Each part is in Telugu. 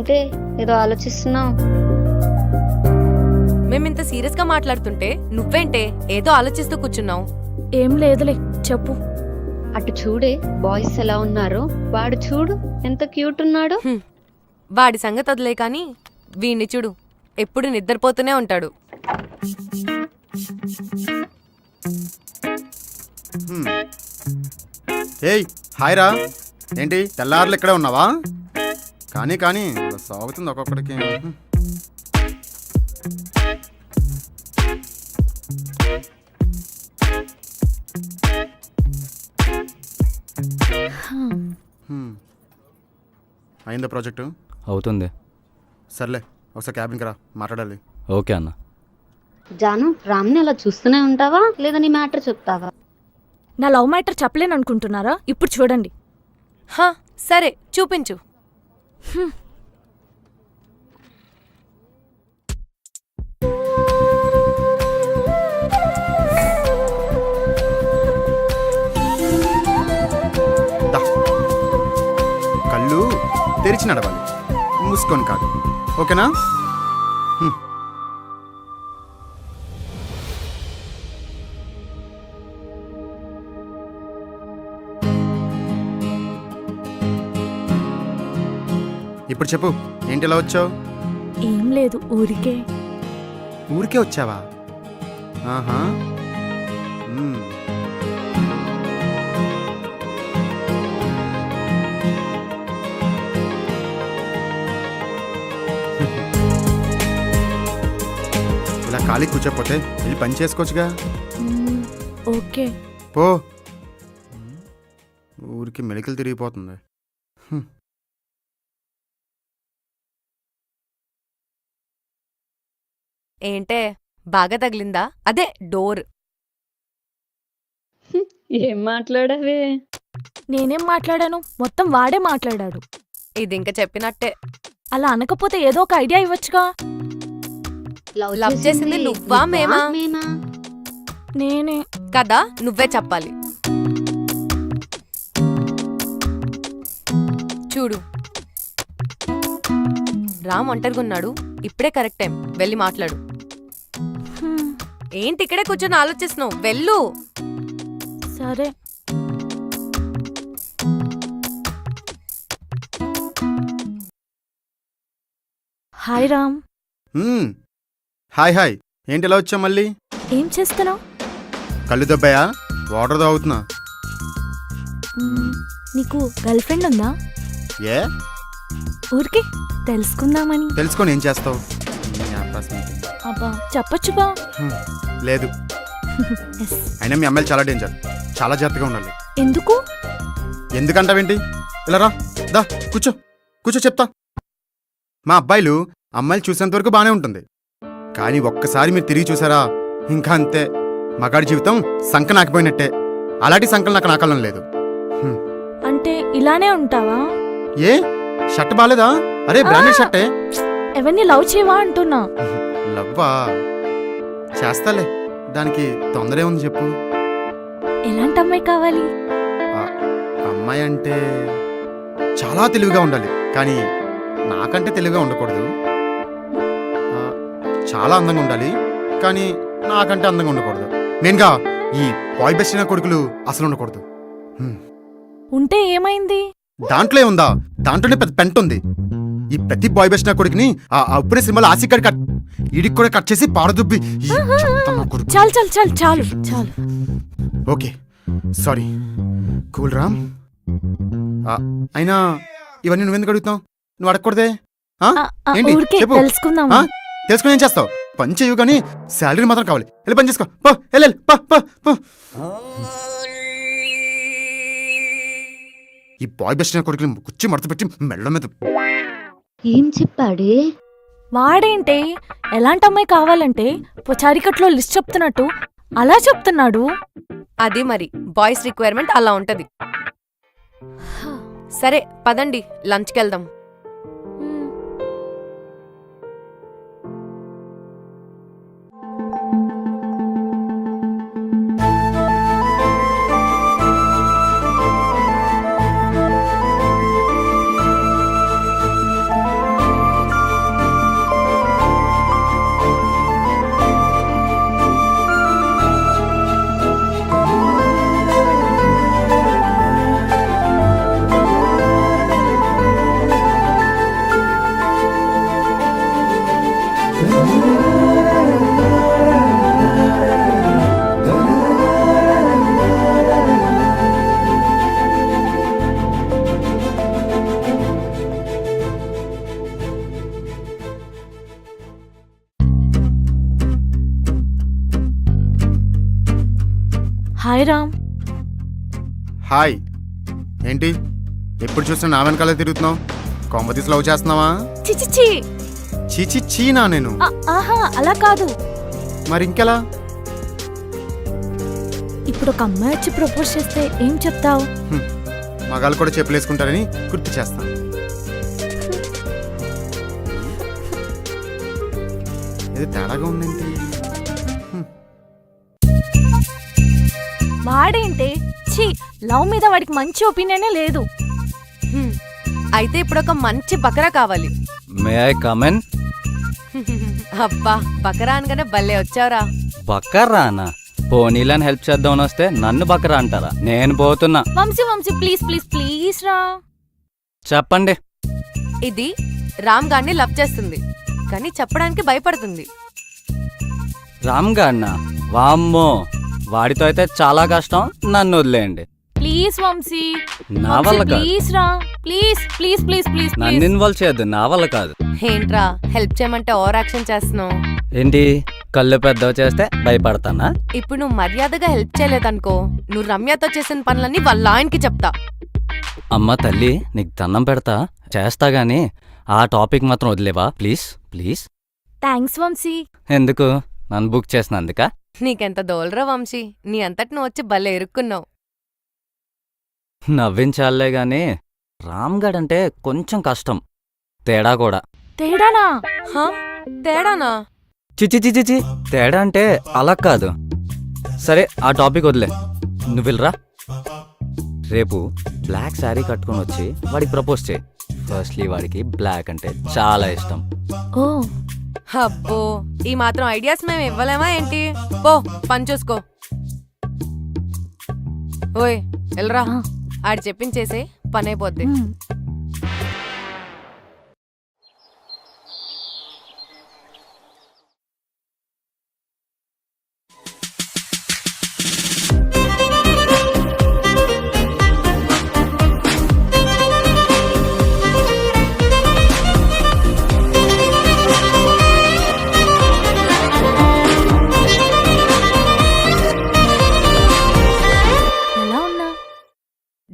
ఏంటి ఏదో ఆలోచిస్తున్నావు? మేమింత సీరియస్ గా మాట్లాడుతుంటే నువ్వేంటే ఏదో ఆలోచిస్తూ కూర్చున్నావు? ఏం లేదులే, చెప్పు. అటు చూడే బాయ్స్ ఎలా ఉన్నారో, వాడు చూడు ఎంత క్యూట్ ఉన్నాడు. వాడి సంగతి వదిలే కాని వీణ్ణి చూడు, ఎప్పుడు నిద్రపోతూనే ఉంటాడు. ఏయ్ హాయ్ రా, ఏంటి తెల్లారులు ఇక్కడే ఉన్నావా? కానీ కానీ ఇలా సాగుతుంది ఒక్కొక్కడికి. అయిందా ప్రాజెక్టు? అవుతుంది. సర్లే ఒకసారి క్యాబిన్కి రా, మాట్లాడాలి. ఓకే అన్న. జాను, రామ్ని అలా చూస్తూనే ఉంటావా లేదా నీ మ్యాటర్ చెప్తావా? నా లవ్ మ్యాటర్ చెప్పలేను అనుకుంటున్నారా? ఇప్పుడు చూడండి. హా సరే చూపించు. దా, కళ్ళు తెరిచి నడవాలి, మూసుకొని కాదు. ఓకేనా? ఇప్పుడు చెప్పు, ఏంటి ఇలా వచ్చావు? ఏం లేదు, ఊరికే. ఊరికే వచ్చావా? ఆహా. ఇలా ఖాళీ కూర్చోకపోతే వెళ్ళి పని చేసుకోవచ్చుగా. ఓకే. పో, ఊరికి మెలికలు తిరిగిపోతుంది. ఏంటే బాగా తగిలిందా? అదే డోర్. ఏం మాట్లాడావే? నేనేం మాట్లాడాను? మొత్తం వాడే మాట్లాడాడు. ఇది ఇంకా చెప్పినట్టే. అలా అనకపోతే ఏదో ఒక ఐడియా ఇవ్వచ్చుగా. లవ్ చేసింది నువ్వా మేమా? నేనే. కదా, నువ్వే చెప్పాలి. చూడు, రామ్ ఒంటరిగా ఉన్నాడు. ఇప్పుడే కరెక్ట్ టైం, వెళ్ళి మాట్లాడు. ఏంటి ఇక్కడే కూర్చొని ఆలోచిస్తున్నావు? వెళ్ళు. సరే. హాయ్ రామ్. Hi hi. ఏంటి ఇలా వచ్చావు మళ్ళీ? ఏం చేస్తున్నావు? కళ్ళు దెబ్బయా? వాటర్ తాగుతున్నా. నీకు గర్ల్ ఫ్రెండ్ ఉందా? ఏ? ఊరికే తెలుసుకుందామని. తెలుసుకొని ఏం చేస్తావు? అబ్బా చెప్పొచ్చుగా. లేదు. అయినా మీ అమ్మాయిలు చాలా డేంజర్, చాలా జాగ్రత్తగా ఉండాలి. ఎందుకు? ఎందుకంటావేంటి? ఇలా రా, దా కూర్చో, కూర్చో చెప్తా. మా అబ్బాయిలు అమ్మాయిలు చూసేంత వరకు బానే ఉంటుంది, కానీ ఒక్కసారి మీరు తిరిగి చూసారా ఇంకా అంతే. మగాడి జీవితం సంక నాకిపోయినట్టే. అలాంటి సంకలు నాకు నాకాలం లేదు. అంటే ఇలానే ఉంటావా? ఏ షర్ట్ బాలేదా? అరే బ్రాండెడ్ షర్టే. ఎవరిని లవ్ చేయవా అంటున్నా. లవ్వా? చేస్తాలే, దానికి తొందరే ఉంది చెప్పు. ఎలాంటి అమ్మాయి కావాలి? అమ్మాయి అంటే చాలా తెలివిగా ఉండాలి, కానీ నాకంటే తెలివిగా ఉండకూడదు. చాలా అందంగా ఉండాలి, కానీ నాకంటే అందంగా ఉండకూడదు. మెయిన్గా ఈ బాయ్ బెస్ట్ అయిన కొడుకులు అసలు ఉండకూడదు. ఉంటే ఏమైంది? దాంట్లో ఉందా? దాంట్లోనే పెద్ద పెంట ఉంది. ఈ ప్రతి బాయ్ బెస్ట్ నా కొడుకుని ఆ అప్పుడే సినిమాలో ఆసిక్ కట్ ఇడికి కూడా కట్ చేసి పారదుబ్బి. చాలు చాలు చాలు చాలు చాలు. Okay sorry. కూల్ రామ్. అయినా ఇవన్నీ నువ్వెందుకు అడుగుతావు? నువ్వు అడగకూడదే. ఏంటి చెప్పు. తెలుసుకుని ఏం చేస్తావు? పని చేయవు కానీ శాలరీ మాత్రం కావాలి. వెళ్ళి పని చేసుకో. పో వెళ్ళి పో. ఈ బాయ్ బెస్ట్ కొడుకుని కుర్చీ మడత పెట్టి మెళ్ళ మీద. ఏం చెప్పాడే? వాడేంటి ఎలాంటి అమ్మాయి కావాలంటే చారికట్లో లిస్ట్ చెప్తున్నట్టు అలా చెప్తున్నాడు. అది మరి బాయ్స్ రిక్వైర్మెంట్ అలా ఉంటది. సరే పదండి, లంచ్కి వెళ్దాం. హాయ్ రామ్. హాయ్. ఏంటి ఎప్పుడు చూసినా నా వెనకాలే తిరుగుతున్నావు? కాంబతీస్ లవ్ చేస్తున్నావా? చిచిచి. చీచి చీనా నేను. ఆహా అలా కాదు. మరి ఇంకెలా? ఇప్పుడు ఒక అమ్మాయి వచ్చి ప్రపోజ్ చేస్తే ఏం చెప్తావు? మగాళ్ళు కూడా చెప్పులేసుకుంటారని గుర్తు చేస్తాను. ఇది తేడాగా ఉందేంటి? వాడేంటి ఛీ, లవ్ మీద వాడికి మంచి ఒపీనియనే లేదు. హ్మ్. అయితే ఇప్పుడు ఒక మంచి బకరా కావాలి. May I come in? అబ్బా బకరా అనగానే భలే వచ్చావురా. బకరానా? పోనీలని హెల్ప్ చేద్దామని వస్తే నన్ను బకరా అంటారా? నేను పోతున్నా. Vamshi Vamshi please please please రా. చెప్పండి. ఇది రామ్ గారిని లవ్ చేస్తుంది, కానీ చెప్పడానికి భయపడుతుంది. రామ్ గారినా? వామ్మో, వాడితో అయితే చాలా కష్టం. నన్ను వదిలేయండి ప్లీజ్ వంశీ. నా వల్ల కాదు. ప్లీజ్ రా ప్లీజ్ ప్లీజ్ ప్లీజ్ ప్లీజ్ నన్ను ఇన్వాల్వ్ చేయొద్దు, నా వల్ల కాదు. ఏంట్రా హెల్ప్ చేయమంటే ఓవర్ యాక్షన్ చేస్తున్నావు? ఏంటి కళ్ళు పెద్దవి చేస్తే భయపడతానా? ఇప్పుడు నువ్వు మర్యాదగా హెల్ప్ చేయలేదనుకో, నువ్వు రమ్యతో చేసిన పనులన్నీ వాళ్ళ ఆయనకి చెప్తా. అమ్మ తల్లి, నీకు దండం పెడతా, చేస్తా గాని ఆ టాపిక్ మాత్రం వదిలేవా ప్లీజ్ ప్లీజ్. థ్యాంక్స్ వంశీ. ఎందుకు? నన్ను బుక్ చేసినందుక? నీకెంత దోలరా వంశీ, నీ అంతటి నువ్వు వచ్చి భలే ఇరుక్కున్నావు. నవ్వించాలే గాని రామ్ గడంటే కొంచెం కష్టం. తేడా కూడా. తేడానా? హా? తేడానా? చిచి చిచి చి, తేడా అంటే అలా కాదు. సరే ఆ టాపిక్ వదిలే, నువ్వు వెళ్ళరా. రేపు బ్లాక్ శారీ కట్టుకొని వచ్చి వాడికి ప్రపోజ్ చేయి. ఫస్ట్లీ వాడికి బ్లాక్ అంటే చాలా ఇష్టం. ఓ అబ్బో, ఈ మాత్రం ఐడియాస్ మేము ఇవ్వలేమా ఏంటి? పో పని చూసుకో. ఓయ్ ఎల్రా, ఆ. ఆడి చెప్పించేసే పని అయిపోద్ది. మ్. ఎలా ఉన్నా?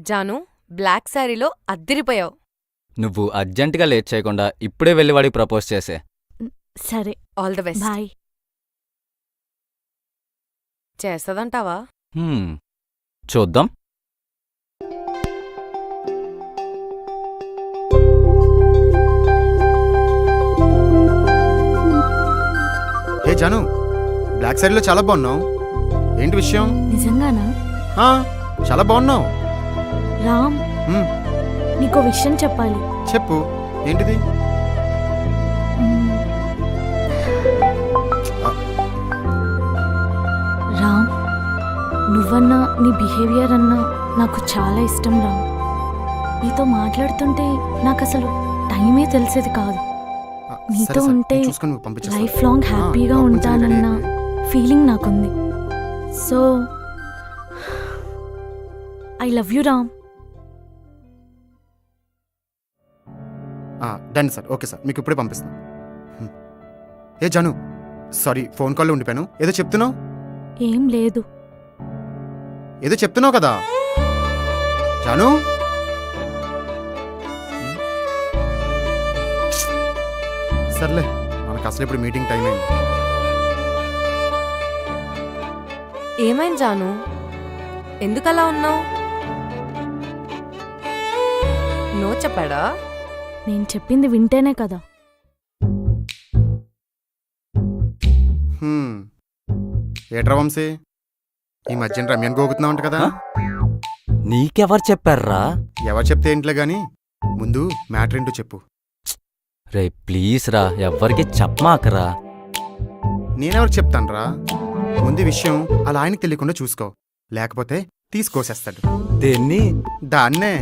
జాను, బ్లాక్ శారీలో అద్దిరిపోయావు. నువ్వు అర్జెంటుగా లేట్ చేయకుండా ఇప్పుడే వెళ్ళి వాడికి ప్రపోజ్ చేసే. సరే ఆల్ ది బెస్ట్. బాయ్. చేస్తదంటావా? చూద్దాం. ఏ జాను, బ్లాక్ శారీలో చాలా బాగున్నావు. ఏంటి విషయం? నిజంగానా? ఆ, చాలా బాగున్నావు. రామ్, మ్, నీకో విషయం చెప్పాలి. చెప్పు. ఏంటిది? మ్. రామ్, నువ్వన్నా నీ బిహేవియర్ అన్నా నాకు చాలా ఇష్టం రామ్. నీతో మాట్లాడుతుంటే నాకు అసలు టైమే తెలిసేది కాదు. ఆ, నీతో సరే, సరే, ఉంటే నేను చూసుకొని మీకు పంపించేస్తా. లైఫ్ లాంగ్ హ్యాపీగా ఆ, ఉంటానన్న ఫీలింగ్ నాకుంది. So I love you Ram. Done sir. Okay sir, మీకు ఇప్పుడే పంపిస్తాను. ఏ జాను, సారీ ఫోన్ కాల్లో ఉండిపోయాను. ఏదో చెప్తున్నావు? ఏం లేదు. ఏదో చెప్తున్నావు కదా జాను. సర్లే, మనకు అసలు ఇప్పుడు మీటింగ్ టైం అయింది. ఏమైంది జాను, ఎందుకలా ఉన్నావు? నో చెప్పాడా? నేను చెప్పింది వింటేనే కదా. ఏట్రా వంశీ, ఈ మధ్యన రమ్యన్ గోగుతున్నావు అంట కదా? నీకెవరు చెప్పారా? ఎవరు చెప్తే ఏంట్లే గాని ముందు మ్యాటర్ ఏంటో చెప్పు. రే ప్లీజ్ రా, ఎవ్వరికి చెప్పమాకరా. నేనెవరికి చెప్తానురా? ముందు విషయం అలా ఆయనకి తెలియకుండా చూసుకో, లేకపోతే తీసుకోసేస్తాడు. దేన్ని? దాన్నే.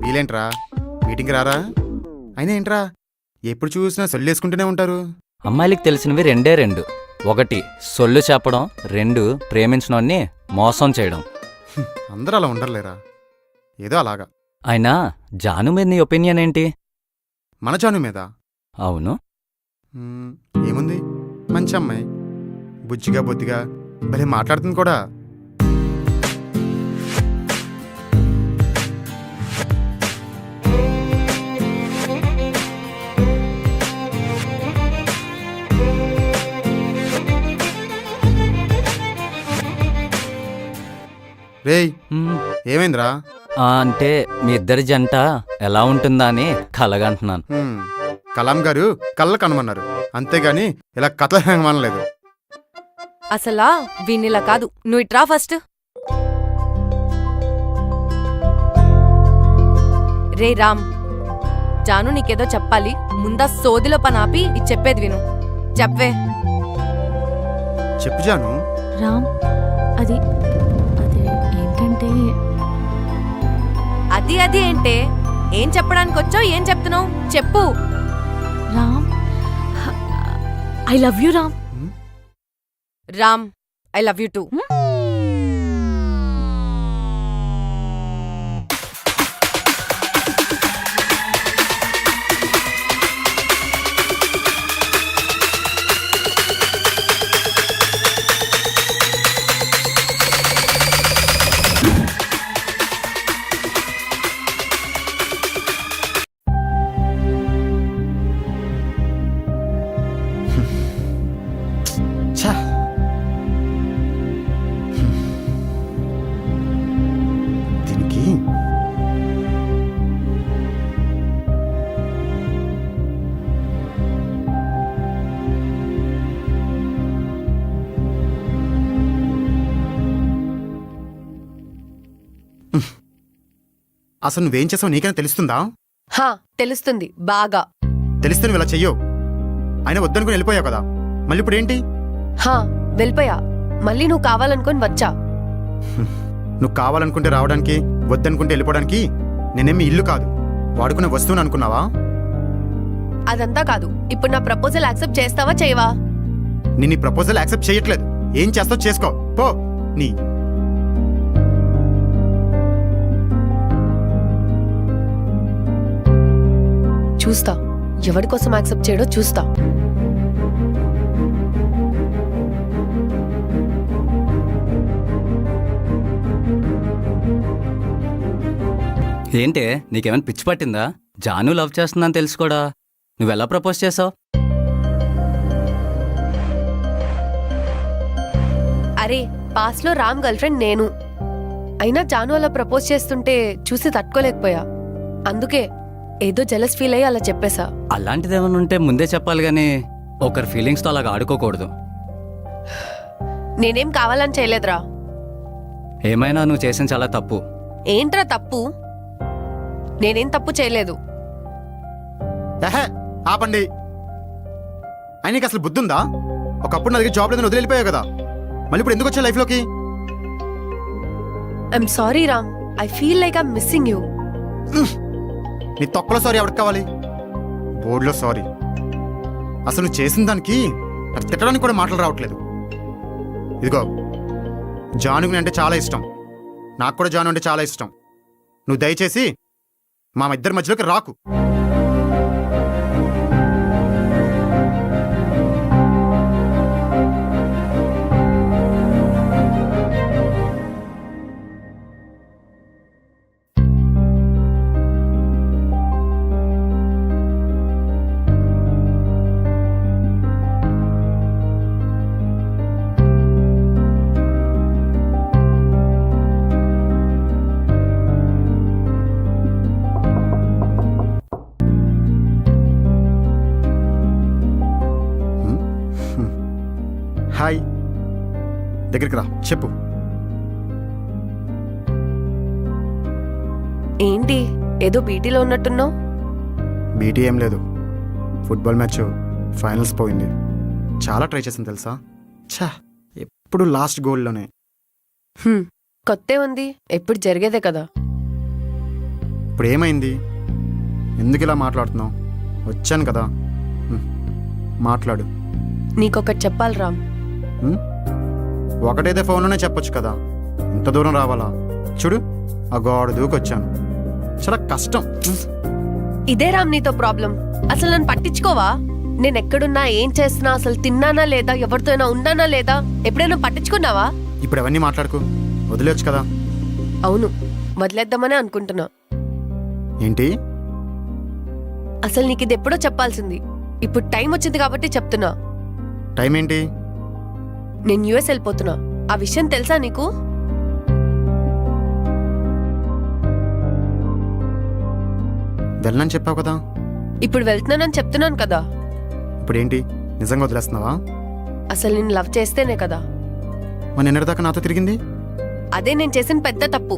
వీలేంట్రా, మీటింగ్కి రారా? అయినా ఏంట్రా ఎప్పుడు చూసినా సొల్లేసుకుంటూనే ఉంటారు. అమ్మాయిలకి తెలిసినవి రెండే రెండు. ఒకటి సొల్లు చెప్పడం, రెండు ప్రేమించడాన్ని మోసం చేయడం. అందరూ అలా ఉండర్లేరా, ఏదో అలాగా. అయినా జాను మీద నీ ఒపీనియన్ ఏంటి? మన జాను మీద? అవును. ఏముంది, మంచి అమ్మాయి, బుజ్జిగా బొద్దిగా భలే మాట్లాడుతుంది కూడా. రేయ్, మ్మ్. ఏమైందిరా? అంటే మీ ఇద్దరి జంట ఎలా ఉంటుందా అని కలగంటున్నాను. కలాం గారు కళ్ళ కనమన్నారు, అంతేగాని ఇలా కథ అనలేదు. అసలా వీణిలా కాదు, నువ్వు ఇట్రా ఫస్ట్. రే రామ్, జాను నీకేదో చెప్పాలి, ముందా సోదిలో పనాపి ఇది చెప్పేది విను. చెప్పవే. చెప్పు జాను. రామ్, అది అది ఏంటంటే అది అది ఏంటే? ఏం చెప్పడానికి వచ్చావు, ఏం చెప్తున్నావు చెప్పు. Ram, I love you Ram. Ram, I love you two. ఛా, దీనికి అసలు నువ్వేం చేసావు నీకైనా తెలుస్తుందా? హా, తెలుస్తుంది బాగా. తెలిస్తే నువ్వు ఇలా చెయ్యవు. అయినా వద్దనుకుని వెళ్ళిపోయావు కదా, మళ్ళీ ఇప్పుడు ఏంటి? హా, వెళ్ళిపోయా. మళ్ళీ నువ్వు కావాలనుకొని వచ్చా. నువ్వు కావాలనుకుంటే రావడానికి, వద్దనుకుంటే వెళ్ళిపోవడానికి నేనేమి ఇల్లు కాదు, వాడుకునే వస్తువుని అనుకున్నావా? అదంతా కాదు, ఇప్పుడు నా ప్రపోజల్ యాక్సెప్ట్ చేస్తావా చేయవా? నేను ఈ ప్రపోజల్ యాక్సెప్ట్ చేయట్లేదు. ఏం చేస్తావు చేసుకో పో. నీ చూస్తా, ఎవరి కోసం యాక్సెప్ట్ చేయడో చూస్తా. ఏంటే నీకేమైనా పిచ్చి పట్టిందా? జాను లవ్ చేస్తుందని తెలుసు కూడా నువ్వెలా ప్రపోజ్ చేసావు? అరే, పాస్ లో రామ్ గర్ల్ ఫ్రెండ్ నేను. అయినా జాను అలా ప్రపోజ్ చేస్తుంటే చూసి తట్టుకోలేకపోయా. అందుకే ఏదో జెలస్ ఫీల్ అయ్యి అలా చెప్పేశా. అలాంటిదేమైనా ఉంటే ముందే చెప్పాలి గానీ ఒకరి ఫీలింగ్స్తో అలాగా ఆడుకోకూడదు. నేనేం కావాలని చేయలేదురా. ఏమైనా నువ్వు చేసిన చాలా తప్పు. ఏంట్రా తప్పు? నేనేం తప్పు చేయలేదు. ఎహే, ఆపండి. ఆయన నీకు అసలు బుద్ధి ఉందా? ఒకప్పుడు నా దగ్గర జాబ్ లేదని వదిలిపోయావు కదా, మళ్ళీ ఇప్పుడు ఎందుకు వచ్చా లైఫ్లోకి? I'm sorry Ram, I feel like I'm missing you. నీ తొక్కలో సారీ ఎవరికి కావాలి? బోర్డులో సారీ. అసలు నువ్వు చేసిన దానికి నాకు తిట్టడానికి కూడా మాటలు రావట్లేదు. ఇదిగో, జానుకి అంటే చాలా ఇష్టం, నాకు కూడా జాను అంటే చాలా ఇష్టం. నువ్వు దయచేసి మా ఇద్దరి మధ్యలోకి రాకు. హాయ్, దగ్గరికి రా, చెప్పు. ఏంటి ఏదో బీటీలో ఉన్నట్టున్నావు? బీటీ ఏం లేదు, ఫుట్బాల్ మ్యాచ్ ఫైనల్స్ పోయింది. చాలా ట్రై చేసాను తెలుసా. ఛా, ఎప్పుడు లాస్ట్ గోల్లోనే. కొత్తే ఉంది, ఎప్పుడు జరిగేదే కదా. ఇప్పుడు ఏమైంది? ఎందుకు ఇలా మాట్లాడుతున్నావు? వచ్చాను కదా, మాట్లాడు. నీకొకటి చెప్పాలి రామ్. ఒకటైతే ఫోన్లోనే చెప్పొచ్చు కదా, ఇంత దూరం రావాలా? చూడు, ఆ గోడ దూకొచ్చాను. చాలా కష్టం. ఇదే రామ్ నీతో ప్రాబ్లం. అసలు నన్ను పట్టించుకోవా? నేను ఎక్కడున్నా ఏం చేస్తున్నా, అసలు తిన్నానా లేదా, ఎవరితో అయినా ఉన్నానా లేదా ఎప్పుడైనా పట్టించుకున్నావా? ఇప్పుడు అవన్నీ మాట్లాడుకో, వదిలేయచ్చు కదా. అవును, వదిలేద్దామనే అనుకుంటున్నా. ఏంటి? అసలు నీకు ఇది ఎప్పుడో చెప్పాల్సింది. ఇప్పుడు టైం వచ్చింది కాబట్టి చెప్తున్నా. టైం ఏంటి? నేను యుఎస్ వెళ్ళిపోతున్నా. ఆ విషయం తెలుసా నీకు? వెళ్ళనని చెప్పావు కదా. ఇప్పుడు వెళ్తున్నానని చెప్తున్నాను కదా. ఇప్పుడు ఏంటి, నిజంగా వదిలేస్తున్నావా? అసలు నేను లవ్ చేస్తేనే కదా. మరి నిన్నటిదాకా నాతో తిరిగింది? అదే నేను చేసిన పెద్ద తప్పు.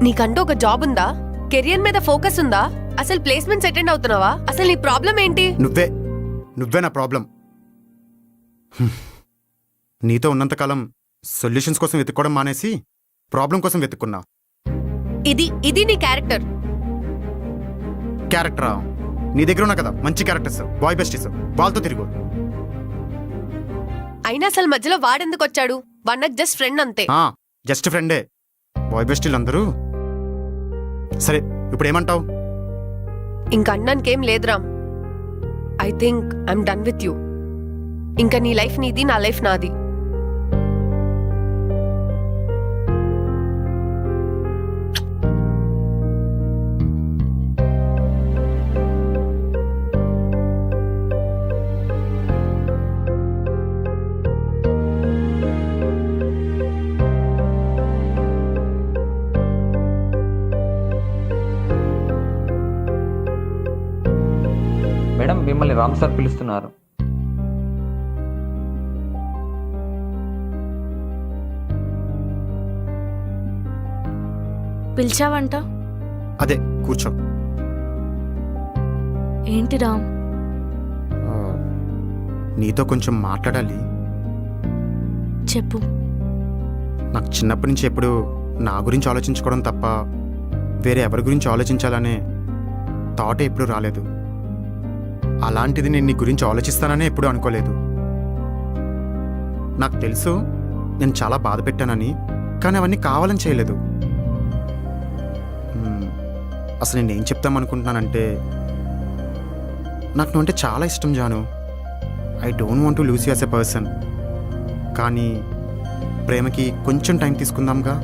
నీకంటూ ఒక జాబ్ ఉందా? కెరియర్ మీద ఫోకస్ ఉందా? అసలు ప్లేస్మెంట్స్ అటెండ్ అవుతున్నావా? అసలు నీ ప్రాబ్లం ఏంటి? నువ్వే నా ప్రాబ్లం. నీతో ఉన్నంతకాలం సొల్యూషన్స్ కోసం వెతుక్కోవడం మానేసి ప్రాబ్లం కోసం వెతుక్కున్నా. ఇది నీ క్యారెక్టర్. క్యారెక్టరా? నీ దగ్గర ఉన్నా కదా మంచి క్యారెక్టర్స్, బాయ్ బెస్టీస్, వాళ్ళతో తిరుగు. అయినా అసలు మధ్యలో వాడెందుకు వచ్చాడు? వాడు నాకు జస్ట్ ఫ్రెండ్ అంతే. జస్ట్ ఫ్రెండే. బాయ్ బెస్టీలు అందరూ. సరే, ఇప్పుడు ఏమంటావు? ఇంక అన్నానికేం లేదురా. I think I'm done with you. ఇంకా నీ లైఫ్ నీది, నా లైఫ్ నాది. మేడం, మిమ్మల్ని రామ్ సార్ పిలుస్తున్నారు. పిలిచావంట? అదే, కూర్చో. ఏంటి రామ్? నీతో కొంచెం మాట్లాడాలి. చెప్పు. నాకు చిన్నప్పటి నుంచి ఎప్పుడు నా గురించి ఆలోచించుకోవడం తప్ప వేరే ఎవరి గురించి ఆలోచించాలనే థాట్ ఎప్పుడు రాలేదు. అలాంటిది నేను నీ గురించి ఆలోచిస్తాననే ఎప్పుడు అనుకోలేదు. నాకు తెలుసు నేను చాలా బాధ పెట్టానని, కానీ అవన్నీ కావాలని చేయలేదు. అసలు నేనేం చెప్తామనుకుంటున్నానంటే, నాకు నువ్వు అంటే చాలా ఇష్టం జాను. I don't want to lose you as a person. కానీ ప్రేమకి కొంచెం టైం తీసుకుందాంగా.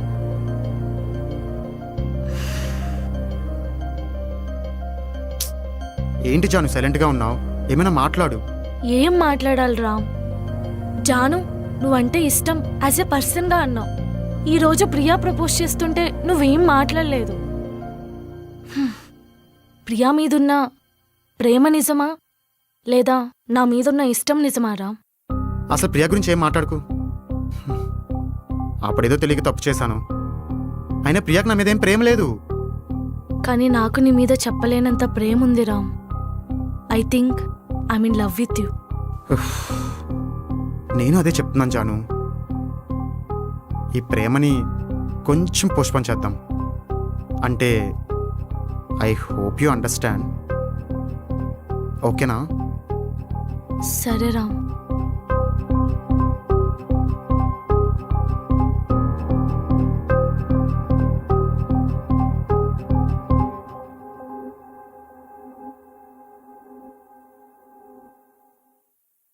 ఏంటి జాను సైలెంట్గా ఉన్నావు? ఏమైనా మాట్లాడు. ఏం మాట్లాడాలి రామ్? జాను నువ్వంటే ఇష్టం యాజ్ ఎ పర్సన్గా అన్నావు. ఈరోజు ప్రియా ప్రపోజ్ చేస్తుంటే నువ్వేం మాట్లాడలేదు. ప్రియా మీదున్న ప్రేమ నిజమా లేదా నా మీదున్న ఇష్టం నిజమా రామ్? అసలు ప్రియా గురించి ఏం మాట్లాడుకు. అప్పుడేదో తెలియక తప్పు చేశాను. అయినా ప్రియాకు నా మీద ఏం ప్రేమ లేదు. కానీ నాకు నీ మీద చెప్పలేనంత ప్రేమ ఉంది Ram. I think I'm in love with you. నేను అదే చెప్తున్నాను జాను. ఈ ప్రేమని కొంచెం పోస్ట్పోన్ చేద్దాం. అంటే ఐ హోప్ యూ అండర్స్టాండ్. ఓకేనా? సరే రామ్.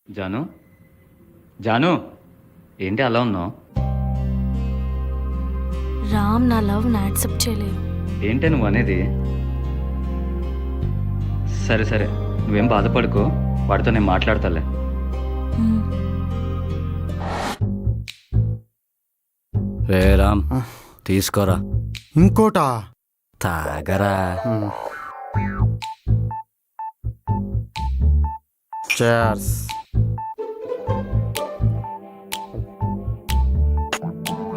జాను, జాను, ఏంటి అలా ఉన్నావు? రామ్ నా లవ్ యాక్సెప్ట్ చేయలేదు. ఏంటి నువ్వు అనేది? సరే సరే, నువ్వేం బాధపడుకో, వాడితో నేను మాట్లాడతాలే. రే రామ్, తీసుకోరా. ఇంకోటా? తాగరా. Cheers.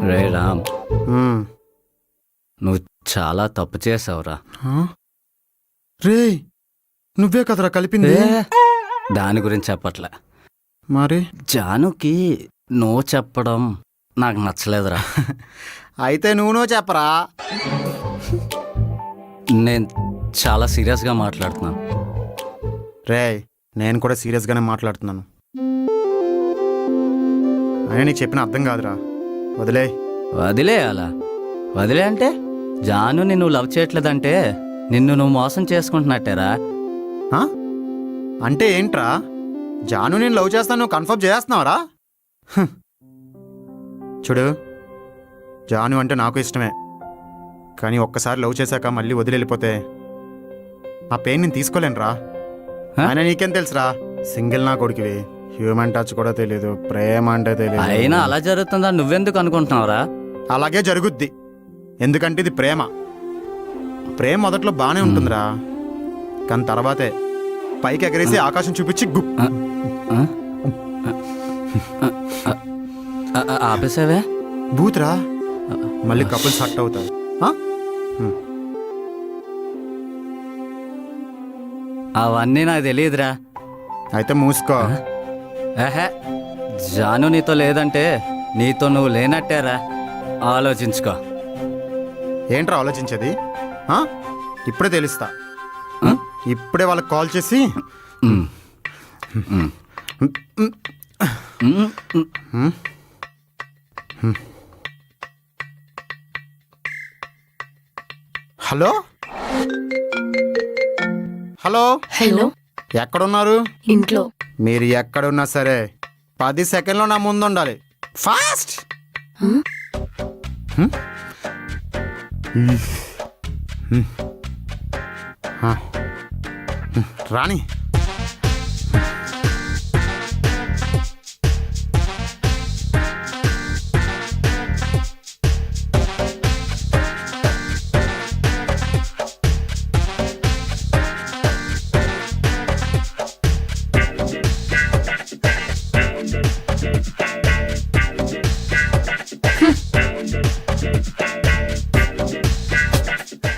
రే రామ్, నువ్వు చాలా తప్పు చేసావురా. రే, నువ్వే కదరా కలిపింది. దాని గురించి చెప్పట్లే. మరి జానుకి నో చెప్పడం నాకు నచ్చలేదురా. అయితే నువ్వు చెప్పరా. నేను చాలా సీరియస్గా మాట్లాడుతున్నాను. రే, నేను కూడా సీరియస్గానే మాట్లాడుతున్నాను. అయినా నీకు చెప్పిన అర్థం కాదురా. వదిలే. వదిలేయాలా? వదిలే అంటే జాను నిన్ను లవ్ చేయట్లేదంటే నిన్ను నువ్వు మోసం చేసుకుంటున్నట్టేరా. ఆ? అంటే ఏంట్రా జాను నేను లవ్ చేస్తాను కన్ఫర్మ్ చేస్తున్నావరా? చూడు జాను అంటే నాకు ఇష్టమే, కానీ ఒక్కసారి లవ్ చేశాక మళ్ళీ వదిలి వెళ్ళిపోతే ఆ పెయిన్ నేను తీసుకోలేనురా. ఆయన నీకేం తెలుసురా, సింగిల్ నా కొడుకువి, హ్యూమన్ టచ్ కూడా తెలియదు, ప్రేమ అంటే తెలియదు. అయినా అలా జరుగుతుందా నువ్వెందుకు అనుకుంటున్నావురా? అలాగే జరుగుద్ది, ఎందుకంటే ఇది ప్రేమ. ప్రేమ మొదట్లో బానే ఉంటుందిరా, కానీ తర్వాతే పైకి ఎగరేసి ఆకాశం చూపించి ఆపేసావే? బూత్రా, మళ్ళీ కపుల్స్ హట్ అవుతారు. ఆ? అవన్నీ నాకు తెలియదురా. అయితే మూసుకో. ఏహే, జాను నీతో లేదంటే నీతో నువ్వు లేనట్టేరా. ఆలోచించుకో. ఏంట్రా ఆలోచించేది? ఆ? ఇప్పుడే తెలుస్తా. ఇప్పుడే వాళ్ళకి కాల్ చేసి హలో హలో హలో, ఎక్కడున్నారు? ఇంట్లో. మీరు ఎక్కడున్నా సరే 10 సెకండ్లో నా ముందు ఉండాలి. Fast. Rani,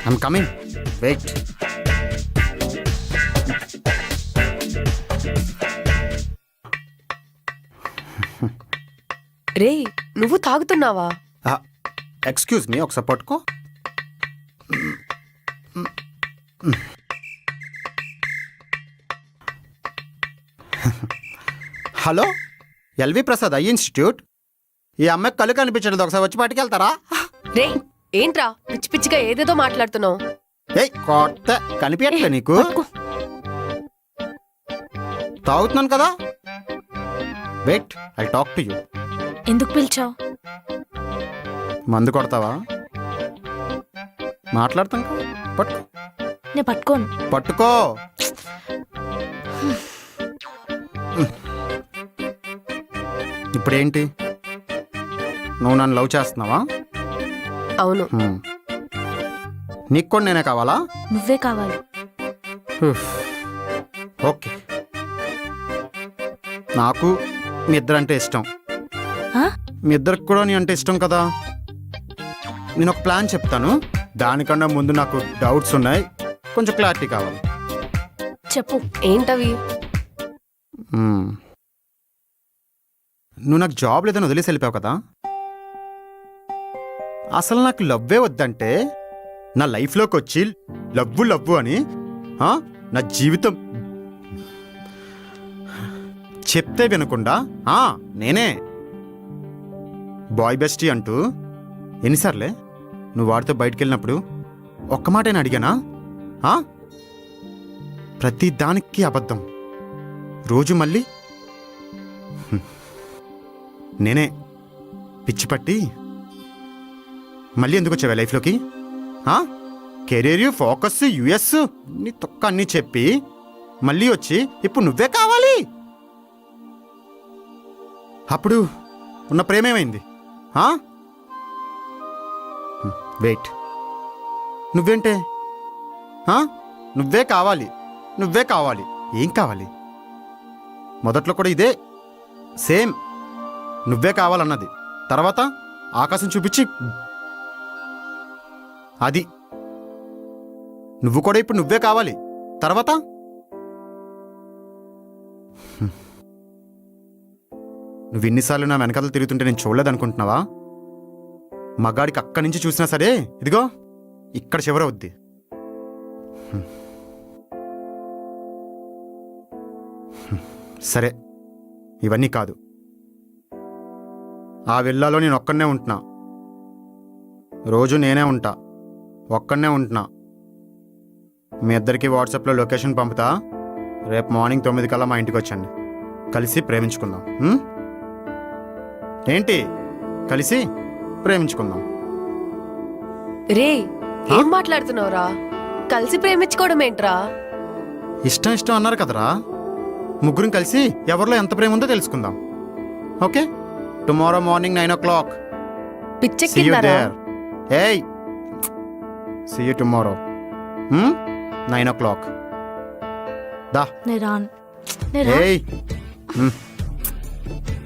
I'm coming. Wait. రే, నువ్వు తాగుతున్నావా? ఎక్స్క్యూజ్ మీ, ఒకసారి పట్టుకో. Hello, L V Prasad eye institute. ఈ అమ్మాయికి కళ్ళు కనిపించలేదు, ఒకసారి వచ్చి పట్టుకెళ్తారా? రే, ఏంట్రా పిచ్చి పిచ్చిగా ఏదేదో మాట్లాడుతున్నావు? ఏయ్ కొత్త కనిపించట్లే నీకు? తాగుతున్నాను కదా. Wait, I talk to you. ఎందుకు పిలిచావు? మందు కొడతావా? మాట్లాడతాం కదా, పట్టుకో. నేను పట్టుకోను. పట్టుకో. ఇప్పుడేంటి, నువ్వు నన్ను లవ్ చేస్తున్నావా? అవును. నీకు కూడా నేనే కావాలా? నువ్వే కావాలి. ఓకే, నాకు మీ ఇద్దరంటే ఇష్టం. ఆ? మీ ఇద్దరికి కూడా నీ అంటే ఇష్టం కదా. నేను ఒక ప్లాన్ చెప్తాను, దానికన్నా ముందు నాకు డౌట్స్ ఉన్నాయి, కొంచెం క్లారిటీ కావాలి. చెప్పు. ఏంటవి? నువ్వు నాకు జాబ్ లేదని వదిలేసి వెళ్ళిపోయావు కదా. అసలు నాకు లవ్వే వద్దంటే నా లైఫ్లోకి వచ్చి లవ్వు లవ్వు అని నా జీవితం చెప్తే వినకుండా నేనే బాయ్ బెస్టీ అంటూ ఎన్నిసార్లే నువ్వు వాడితో బయటికి వెళ్ళినప్పుడు ఒక్క మాటైనా అడిగానా? ప్రతి దానికి అబద్ధం. రోజు మళ్ళీ నేనే పిచ్చి పట్టి మళ్ళీ ఎందుకు వచ్చావా లైఫ్లోకి? కెరీర్, ఫోకస్, యుఎస్ నీ తొక్క అన్నీ చెప్పి మళ్ళీ వచ్చి ఇప్పుడు నువ్వే కావాలి. అప్పుడు ఉన్న ప్రేమ ఏమైంది? వెయిట్, నువ్వేంటే నువ్వే కావాలి, నువ్వే కావాలి. ఏం కావాలి? మొదట్లో కూడా ఇదే సేమ్, నువ్వే కావాలన్నది. తర్వాత ఆకాశం చూపించి అది నువ్వు కూడా ఇప్పుడు నువ్వే కావాలి. తర్వాత నువ్వు ఇన్నిసార్లు నా వెనకాల తిరుగుతుంటే నేను చూడలేదనుకుంటున్నావా? మగాడికి అక్కడి నుంచి చూసినా సరే ఇదిగో ఇక్కడ చివరవుద్ది. సరే, ఇవన్నీ కాదు. ఆ విల్లాలో నేను ఒక్కడనే ఉంటున్నా, రోజు నేనే ఉంటా, ఒక్కడనే ఉంటున్నా. మీ ఇద్దరికి వాట్సాప్లో లొకేషన్ పంపుతా, రేపు మార్నింగ్ 9 కల్లా మా ఇంటికి వచ్చండి. కలిసి ప్రేమించుకుందాం. ఏంటి? కలిసి ప్రేమించుకుందాం. రే ఏం మాట్లాడుతున్నావురా? కలిసి ప్రేమించుకోవడం ఏంట్రా? ఇష్టం ఇష్టం అన్నారు కదరా, ముగ్గురం కలిసి ఎవరిలో ఎంత ప్రేమ ఉందో తెలుసుకుందాం. Okay, tomorrow morning 9 o'clock. See you పిచ్చెక్కిందారా? there. Hey, see you tomorrow. 9 o'clock. దా. నేను రాను. ఏయ్,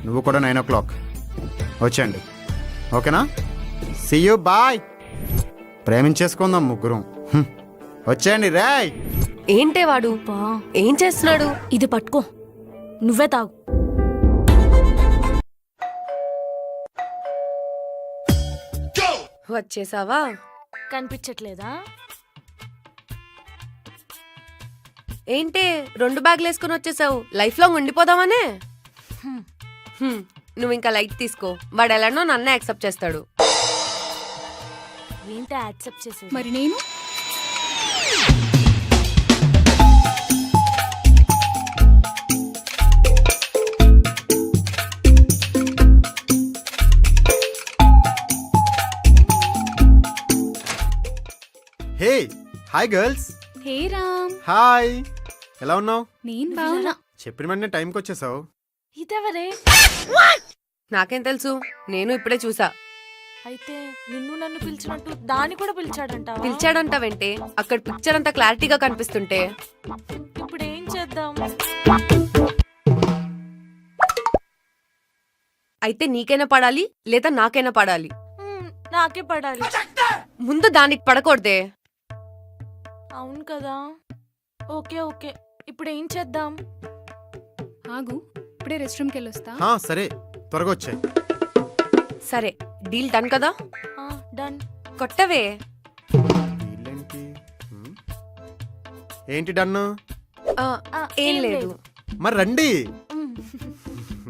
నువ్వు కూడా 9 o'clock వచ్చేయండి. ఓకేనా? See you, bye. ప్రేమించేసుకుందాం ముగ్గురం. వచ్చేయండి రేయ్. ఏంటే వాడు బా, ఏం చేస్తున్నాడు? ఇది పట్టుకో, నువ్వే తాగు. వచ్చేసావా? కనిపించట్లేదా? ఏంటే 2 బ్యాగులు వేసుకుని వచ్చేసావు? లైఫ్ లాంగ్ ఉండిపోదామనే? నువ్వు ఇంకా లైట్ తీసుకో, వాడు ఎలానో నన్నే యాక్సెప్ట్ చేస్తాడు. ఏంటి యాక్సెప్ట్ చేసేది? మరి నేను హే, హాయ్ గర్ల్స్. హే రామ్, హాయ్, ఎలా ఉన్నావు? నేను బాగున్నా. చెప్పిన వెంటనే టైంకి వచ్చేసావు. ఇదెవరే? నాకేం తెలుసు, నేను ఇప్పుడే చూసా. అయితే నిన్ను నన్ను పిలిచినట్టు దాన్ని కూడా పిలిచాడంటావా? పిలిచాడంటావేంటే? అక్కడ పిక్చర్ అంతా క్లారిటీగా కనిపిస్తుంటే. ఇప్పుడు ఏం చేద్దాం? అయితే నీకైనా పడాలి లేదా నాకైనా పడాలి. నాకే పడాలి. ముందు దానికి పడకూడదే. అవును కదా. ఓకే ఓకే, ఇప్పుడు ఏం చేద్దాం? ఆగు, ఇప్పుడే రెస్ట్ రూమ్కి వెళ్ళొస్తా. సరే, త్వరగా వచ్చాయి. సరే, డీల్ డన్ కదా? డన్. కొట్టవే. ఏంటి డన్ను? ఏం లేదు. మరి రండి.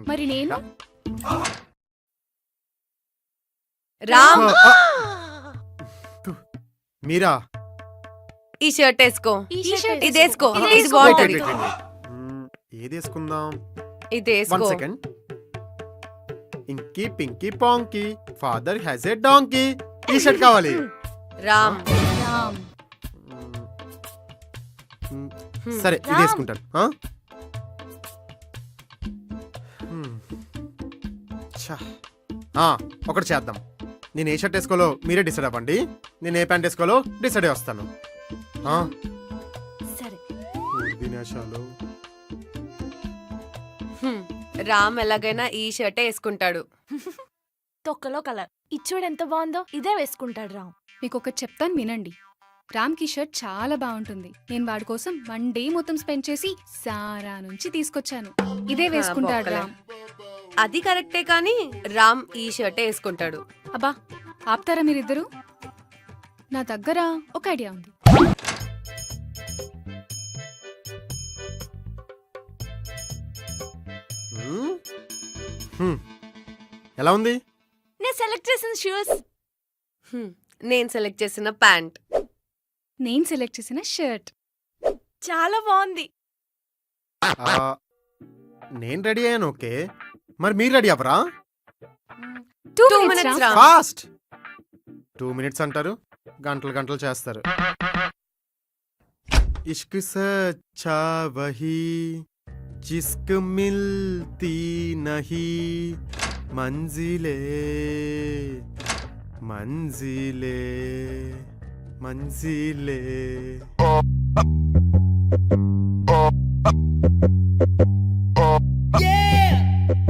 మరి నేను రామ్, మీరా? ఈ షర్ట్ వేసుకో. ఈ షర్ట్ ఇది వేసుకో, ఇది ఇది బాగుంటది. ఏది వేసుకుందాం? ఇది 1 వేసుకో. second. Inky pinky ponky father has a donkey. ఈ షర్ట్ కావాలి. రామ్, రామ్. సరే, ఇది రామ్. వేసుకుంటాను. ఒకటి చేద్దాం. నేను ఏ షర్ట్ వేసుకోవాలో మీరే డిసైడ్ అవ్వండి. నేను ఏ ప్యాంట్ వేసుకోవాలో డిసైడ్ అయ్యి వస్తాను. సరే. వినాశాలు. రామ్ ఎలాగైనా ఈ షర్టే వేసుకుంటాడు. తొక్కలో కలర్ ఇచ్చోడు ఎంత బాగుందో, ఇదే వేసుకుంటాడు రామ్. మీకు ఒకటి చెప్తాను వినండి. రామ్కి షర్ట్ చాలా బాగుంటుంది. నేను వాడి కోసం 1 day మొత్తం స్పెండ్ చేసి సారా నుంచి తీసుకొచ్చాను. ఇదే వేసుకుంటాడు బొక్కలే. రామ్. అది కరెక్టే కానీ రామ్ ఈ షర్టే వేసుకుంటాడు. అబ్బా, ఆపుతారా మీరిద్దరు? నా దగ్గర ఒక ఐడియా ఉంది. ఎలా ఉంది? నేను సెలెక్ట్ చేసిన షూస్. నేను సెలెక్ట్ చేసిన ప్యాంట్. నేను సెలెక్ట్ చేసిన షర్ట్ చాలా బాగుంది. నేను రెడీ అయ్యాను. ఓకే, మరి మీరు రెడీ అవ్వరా? 2 minutes రామ్. ఫాస్ట్. 2 minutes అంటారు, గంటలు గంటలు చేస్తారు. ఇష్క్ సచ్చా వహీ జిస్క్ మిల్తీ నహీ మంజిలే మంజిలే మంజిలే.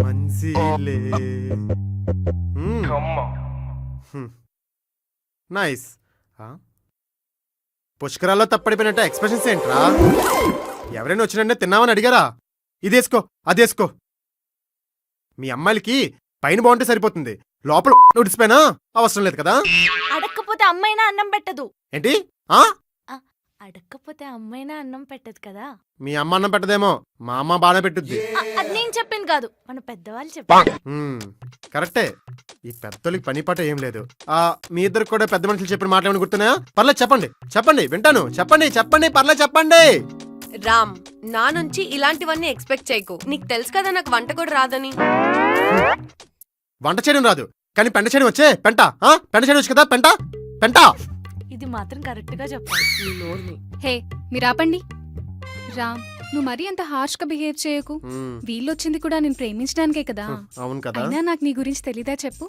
మంజిలే. నైస్. పుష్కరాల్లో తప్పడిపోయినట్టు ఎక్స్ప్రెషన్స్ ఏంట్రా? ఎవరైనా వచ్చినంటే తిన్నామని అడిగారా? ఇదేసుకో అదేసుకో. మీ అమ్మాయిలకి పైన బాగుంటే సరిపోతుంది, లోపల ఉడిసిపోయినా అవసరం లేదు కదా? అడక్కపోతే అమ్మైనా అన్నం పెట్టదు. ఏంటి? అడక్కపోతే అమ్మైనా అన్నం పెట్టదు కదా. మీ అమ్మ అన్నం పెట్టదేమో, మా అమ్మ బాగా పెట్టుద్ది. అది నేను చెప్పింది కాదు, మన పెద్దవాళ్ళు చెప్పారు. కరెక్టే. ఈ పెద్దోళ్ళకి పని పాట ఏం లేదు. మీ ఇద్దరు కూడా పెద్ద మనుషులు చెప్పిన మాటలు ఏమైనా గుర్తున్నాయా? పర్లేదు చెప్పండి, చెప్పండి, వింటాను. చెప్పండి చెప్పండి, పర్లేదు చెప్పండి. రామ్, నా నుంచి ఇలాంటివన్నీ ఎక్స్పెక్ట్ చేయకు. నీకు తెలుసు కదా నాకు వంట కూడా రాదని. వంట చేయడం రాదు కానీ పెంట చేయడం వచ్చే. పెంట పెంట చేయడం వచ్చు కదా. పెంట పెంట. ఇది మాత్రం కరెక్ట్ గా చెప్పాలి. నీ నోర్ని. హే మీరు ఆపండి. రామ్, నువ్వు మరీ అంత హార్ష్ గా బిహేవ్ చేయకు. వీళ్ళొచ్చింది కూడా నేను ప్రేమించడానికే కదా. అవును కదా. అయినా నాకు నీ గురించి తెలీదా చెప్పు.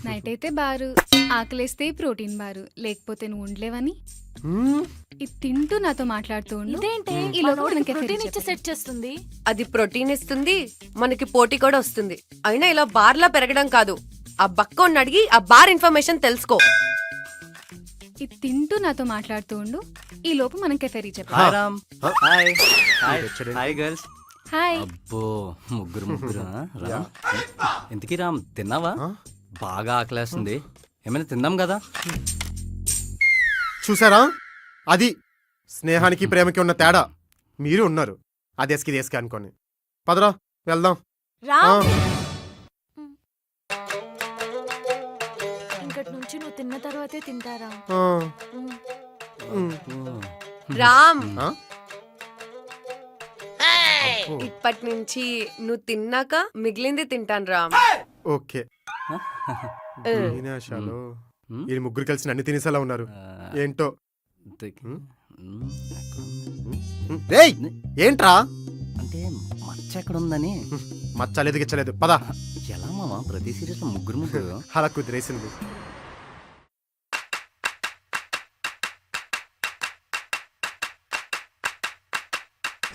నైట్ అయితే బారు, ఆకలేస్తే ప్రోటీన్ బారు, లేకపోతే నువ్వు ఉండలేవని. ఇది తింటూ నాతో మాట్లాడుతూ ఉండు. ఇదేంటి ఈ లోపు మనం మనోడికి కెఫేకి ప్రోటీన్ ఇచ్చి చెప్పేద్దాం. సెట్ చేస్తుంది. అది ప్రోటీన్ ఇస్తుంది, మనకి పోటీ కూడా వస్తుంది. అయినా ఇలా బార్లా పెరగడం కాదు. ఆ బక్కోని అడిగి ఆ బార్ ఇన్ఫర్మేషన్ తెలుసుకో. ఇది తింటూ నాతో మాట్లాడుతూ ఉండు. ఈ లోపు మనం కెఫేకి చెప్పాం. హాయ్ రామ్. హాయ్ హాయ్ వచ్చాడండి. Hi girls. హాయ్. అబ్బో ముగ్గురు రామ్. ఇంతకీ రామ్ తిన్నావా? బాగా ఆకలేస్తుంది, ఏమైనా తిందాం కదా. చూసారా, అది స్నేహానికి ప్రేమకి ఉన్న తేడా. మీరు ఉన్నారు అదేస్కి దేస్కి అనుకోని. పదరా వెళ్దాం. రామ్, ఇంకటి నుంచి నువ్వు తిన్న తర్వాతే తింటారా? ఆ, ఉమ్. రామ్, ఆ? ఇప్పటి నుంచి నువ్వు తిన్నాక మిగిలింది తింటాను రామ్. ఓకే. వినాశాలు ఈ ముగ్గురు కలిసి అన్ని తినేసేలా ఉన్నారు. ఏంటో. రేయ్ ఏంట్రా? అంటే మచ్చ ఎక్కడ ఉందని. మచ్చలేదు గిచ్చలేదు. పద. ఎలా మావా ప్రతి సీరియస్ లో ముగ్గురు అలా కుదిరేసింది.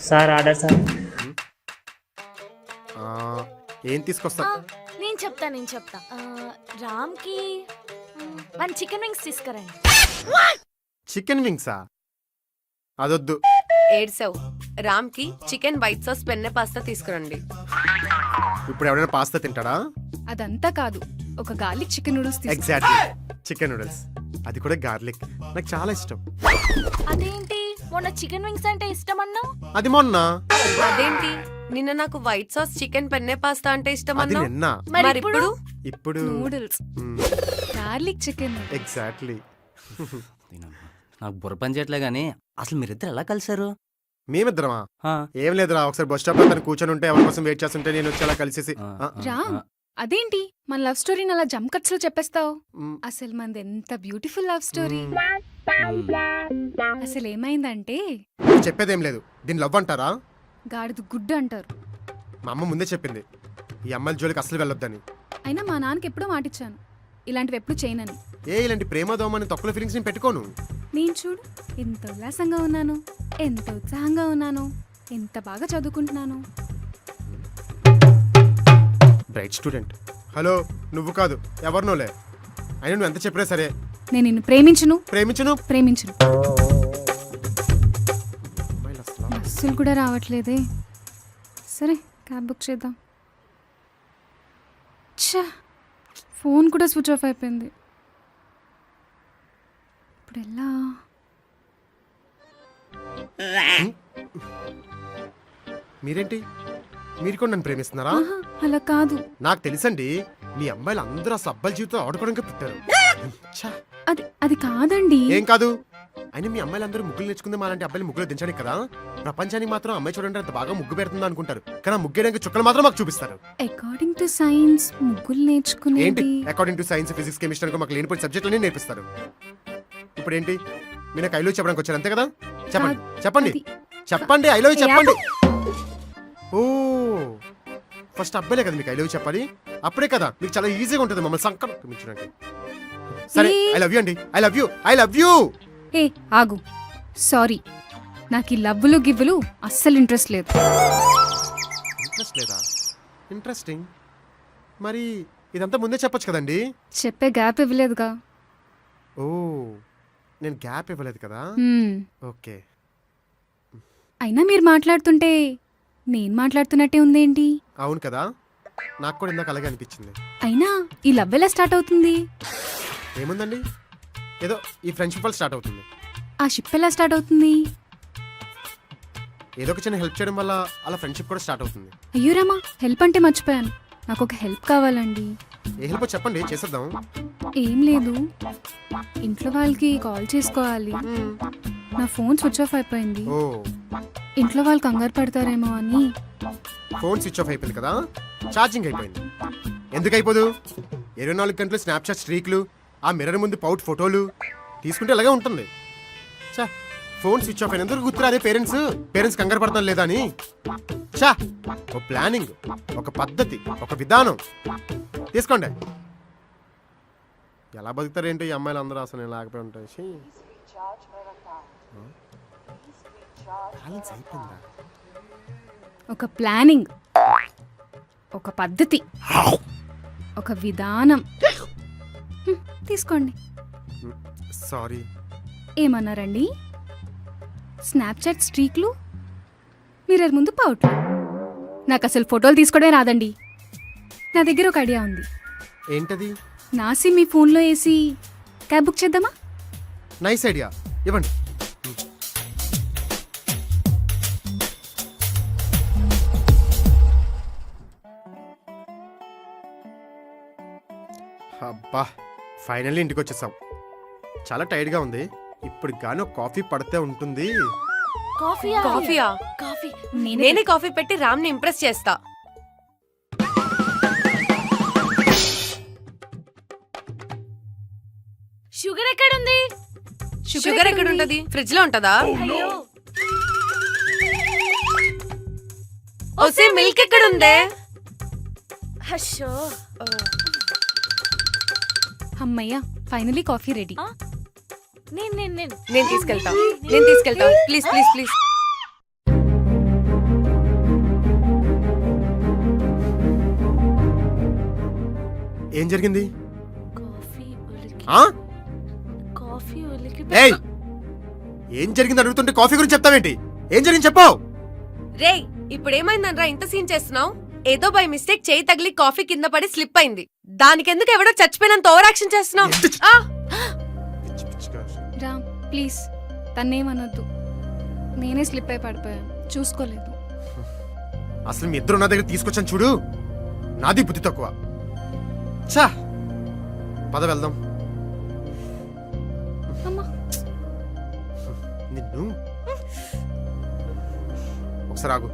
Sir order sir. ఆ, ఏం తీసుకొస్తా? నేను చెప్తా. రామ్ కి 1 చికెన్ వింగ్స్ తీసుకురండి. చికెన్ వింగ్సా? అదొద్దు. ఏడ్సావు. రామ్ కి చికెన్ వైట్ సాస్ పెన్నె పాస్తా తీసుకురండి. ఇప్పుడు ఎవరైనా పాస్తా తింటాడా? అదంతా కాదు, ఒక గార్లిక్ చికెన్ నూడిల్స్ తీసుకో. Exactly, chicken noodles. అది కూడా గార్లిక్. నాకు చాలా ఇష్టం. అదేంటి మొన్న చికెన్ వింగ్స్ అంటే ఇష్టం అన్నావు? అది మొన్న. అదేంటి నిన్న నాకు వైట్ సాస్ చికెన్ పెన్నె పాస్తా అంటే ఇష్టం అది అన్నావు? నిన్న. మరి ఇప్పుడు ఇప్పుడు నూడిల్స్, గార్లిక్ చికెన్. ఎగ్జాక్ట్లీ. నాకు బుర్ర పని చేయట్లే గానీ అసలు మీరిద్దరు ఎలా కలిసారు? మేమిద్దరమా? ఆ, ఏం లేదురా, ఒకసారి బస్ స్టాప్ లో తను కూర్చొని ఉంటే ఎవరి కోసం వెయిట్ చేస్తుంటే నేను వచ్చి అలా కలిసేసి ఆ, ఆ, రామ్, అదేంటి మన లవ్ స్టోరీని అలా జంప్ కట్స్ లో చెప్పేస్తావు? మ్, అసలు మనది ఎంత బ్యూటిఫుల్ లవ్ స్టోరీ. మ్. అసలు ఏమైందంటే నువ్వు చెప్పేదేం లేదు. దీన్ని లవ్ అంటారా? గాడిద గుడ్డు అంటారు. మా అమ్మ ముందే చెప్పింది ఈ అమ్మాయిల జోలికి అసలు వెళ్ళొద్దని. అయినా మా నాన్నకి ఎప్పుడో మాటిచ్చాను ఇలాంటివి ఎప్పుడు చేయనని. ఇలాంటి ప్రేమ దోమని తక్కువ ఫీలింగ్స్ నేను పెట్టుకోను. నేను చూడు ఎంత ఉల్లాసంగా ఉన్నాను, ఎంత ఉత్సాహంగా ఉన్నాను, ఎంత బాగా చదువుకుంటున్నాను. Bright student. హలో, నువ్వు కాదు ఎవరినోలే. అయినా నువ్వు ఎంత చెప్పినా సరే నేను నిన్ను ప్రేమించును ప్రేమించను. ప్రేమించును. అమ్మాయిలు అసలు బస్సులు కూడా రావట్లేదే. సరే క్యాబ్ బుక్ చేద్దాం. ఛా, ఫోన్ కూడా స్విచ్ ఆఫ్ అయిపోయింది. ఇప్పుడు ఎలా? మీరేంటి, మీరు కూడా నన్ను ప్రేమిస్తున్నారా? ఆహా, అలా కాదు. నాకు తెలుసండి, మీ అమ్మాయిలు అందరూ అసలు అబ్బాయిల జీవితం ఆడుకోవడానికి పుట్టారు. ఛా, అది అది కాదండి. ఏం కాదు. అయినా మీ అమ్మాయిలు అందరూ ముగ్గులు నేర్చుకుంది మాలాంటి అబ్బాయిలు ముగ్గులు దించడానికి కదా. ప్రపంచానికి మాత్రం అమ్మాయి చూడండి అంత బాగా ముగ్గు పెడుతుందా అనుకుంటారు, కానీ ఆ ముగ్గేయడానికి చుక్కలు మాత్రం మాకు చూపిస్తారు. అకార్డింగ్ టు సైన్స్ ముగ్గులు ఏంటి నేర్చుకునేది. According to science, physics, chemistry మాకు లేనిపోయిన సబ్జెక్టులన్నీ నేర్పిస్తారు. ఇప్పుడు ఏంటి, మీరు నాకు ఐ లవ్ చెప్పడానికి వచ్చారు అంతే కదా? చెప్పండి చెప్పండి అది- చెప్పండి, ఐ లవ్ చెప్పండి. ఓ, ఫస్ట్ అబ్బాయిలే కదా మీకు ఐ లవ్ చెప్పాలి. అప్పుడే కదా మీకు చాలా ఈజీగా ఉంటుంది మమ్మల్ని సంకరించడానికి. సరే, ఐ లవ్ యూ అండి. I love you, I love you. ఏ ఆగు, సారీ, నాకు ఈ లవ్వులు గివ్వులు అస్సలు ఇంట్రెస్ట్ లేదు. ఇంట్రెస్ట్ లేదా? ఇంట్రెస్టింగ్. మరి ఇదంతా ముందే చెప్పొచ్చు కదండి. చెప్పే గ్యాప్ ఇవ్వలేదుగా. ఓ, నేను గ్యాప్ ఇవ్వలేదు కదా. హ్మ్. ఓకే. అయినా మీరు మాట్లాడుతుంటే నేను మాట్లాడుతున్నట్టే ఉందేంటి? అవును కదా, నాకు కూడా ఇందాక అలాగే అనిపించింది. అయినా ఈ లవ్ ఎలా స్టార్ట్ అవుతుంది? ఏముందండి, ఏదో ఈ ఫ్రెండ్షిప్ వల్ల స్టార్ట్ అవుతుంది. ఆ షిప్ ఎలా స్టార్ట్ అవుతుంది? ఏదో ఒక చిన్న హెల్ప్ చేయడం వల్ల అలా ఫ్రెండ్షిప్ కూడా స్టార్ట్ అవుతుంది. అయ్యో రామా, హెల్ప్ అంటే మర్చిపోయాను. నాకు ఒక హెల్ప్ కావాలండి. ఏ హెల్ప్ చెప్పండి, చేసేద్దాం. ఏం లేదు, ఇంట్లో వాళ్ళకి కాల్ చేసుకోవాలి. నా ఫోన్ స్విచ్ ఆఫ్ అయిపోయింది. ఓ ఇంట్లో వాళ్ళు కంగారు పడతారేమో అని. ఫోన్ స్విచ్ ఆఫ్ అయిపోయింది కదా, ఛార్జింగ్ అయిపోయింది. ఎందుకు అయిపోదు? 24 గంటలు స్నాప్చాట్ స్ట్రీక్లు, ఆ మిర్రర్ ముందు పౌట్ ఫోటోలు తీసుకుంటే ఇలాగే ఉంటుంది. చా, ఫోన్ స్విచ్ ఆఫ్ అయినందుకు గుర్తురాదే పేరెంట్స్ కంగారు పడతాను లేదా అని. చా, ఒక ప్లానింగ్, ఒక పద్ధతి, ఒక విధానం తీసుకోండి. ఎలా బతుకుతారేంటో ఈ అమ్మాయిలు అందరూ, అసలు నేను లేకపోయి ఉంటాయి. బ్యాలెన్స్ అయిపోయిందా? ఒక ప్లానింగ్, ఒక పద్ధతి, ఒక విధానం. తీసుకోండి. సారీ. ఏమన్నారండి? స్నాప్చాట్ స్ట్రీక్లు, మిర్రర్ ముందు పౌట్లు. నాకు అసలు ఫోటోలు తీసుకోవడమే రాదండి. నా దగ్గర ఒక ఐడియా ఉంది. ఏంటది? నా సిమ్ మీ ఫోన్లో వేసి క్యాబ్ బుక్ చేద్దామా? నైస్ ఐడియా, ఇవ్వండి. అబ్బా, ఫైనల్లీ ఇంటికి వచ్చేసాం. చాలా టైర్డ్గా ఉంది. ఇప్పుడు గానీ ఒక కాఫీ పడితే ఉంటుంది. కాఫీయా? కాఫీ నేనే కాఫీ పెట్టి రామ్ ని ఇంప్రెస్ చేస్తా. షుగర్ ఎక్కడుంది? షుగర్ ఎక్కడ ఉంటది? ఫ్రిడ్జ్ లో ఉంటదా? ఓసే మిల్క్ ఎక్కడ ఉందే? అయ్యో, అమ్మయ్యా, ఫైనలీ కాఫీ రెడీ. నేను తీసుకెళ్తా. Please please please. ఏం జరిగింది? కాఫీ ఒలికి ఆ? కాఫీ ఒలికి ఏయ్, ఏం జరిగింది అడుగుతుంటే కాఫీ గురించి చెప్తావేంటి? ఏం జరిగింది చెప్పావు? రేయ్, ఇప్పుడేమైందనరా ఇంత సీన్ చేస్తున్నావు? ఏదో బై మిస్టేక్ చేయి తగిలి కాఫీ కింద పడి స్లిప్ అయింది. దానికెందుకు ఎవడో చచ్చిపోయినంత ఓవర్ యాక్షన్ చేస్తున్నావు? రామ్ ప్లీజ్, తన్నేమనొద్దు. నేనే స్లిప్ అయి పడిపోయాను, చూసుకోలేదు. అసలు మీ ఇద్దరు నా దగ్గర తీసుకొచ్చాను చూడు, నాది బుద్ధి తక్కువ. చా, పద వెళ్దాం. అమ్మా, నిన్ను ఒకసారి ఆగు.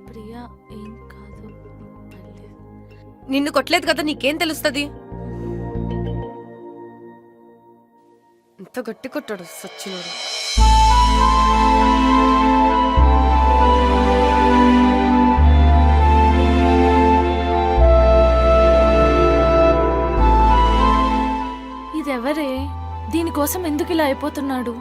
ప్రియా ఏం కాదు, పర్లేదు. నిన్ను కొట్టలేదు కదా, నీకేం తెలుస్తది? ఇంత గట్టి కొట్టాడు సచ్చినోడు. ఇదెవరే? దీనికోసం ఎందుకు ఇలా అయిపోతున్నాడు?